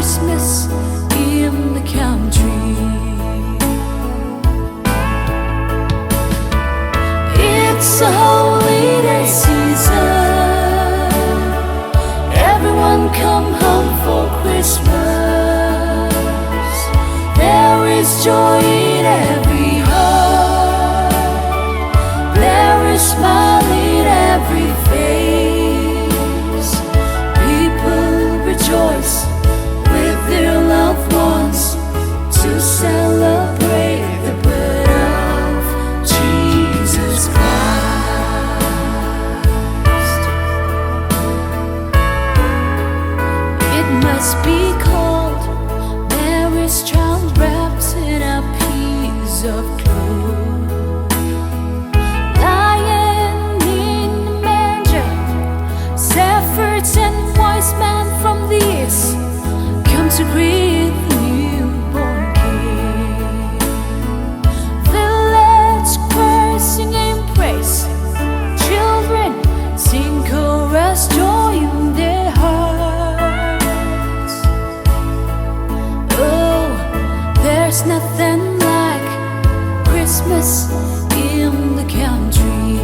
Christmas in the country. It's a holiday season. Everyone come home for Christmas. There is joy in every heart. There is smile in every face. People rejoice with their loved ones to celebrate the birth of Jesus Christ. It must be cold. Mary's child wrapped in a piece of cloth, lying in the manger. Shepherds and wise men from the east come to greet the newborn King. Village choirs sing in praise. Children sing chorus, joy in their hearts. Oh, there's nothing like Christmas in the country.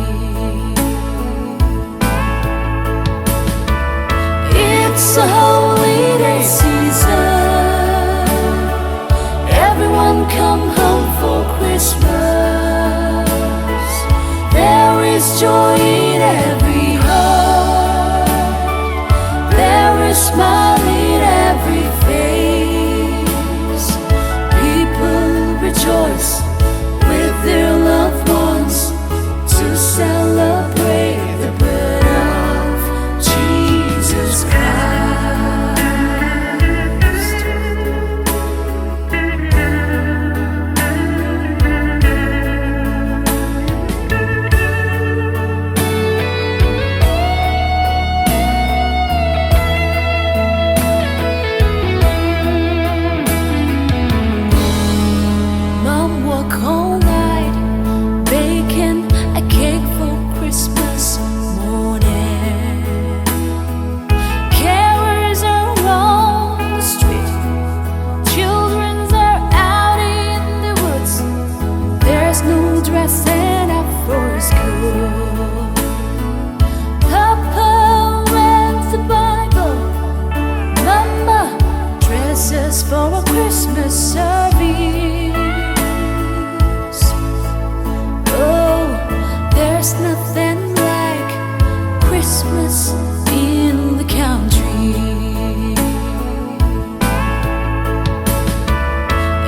It's a holiday season. Everyone come home for Christmas. There is joy in every heart. There is smile in every face. People rejoice with their loved ones to celebrate the birth of Jesus Christ. Mom worked all night baking a cake for Christmas morning. Carers are on the street. Children are out in the woods. There's no dressing up for school. Papa read the Bible. Mama dresses for a Christmas service. Oh, there's nothing like Christmas in the country.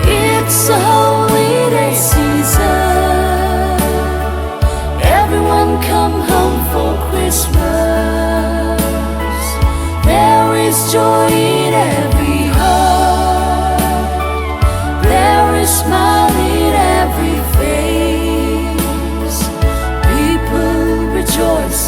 It's a holiday season. Everyone come home for Christmas. There is joy in every heart. There is smile in every face. People rejoice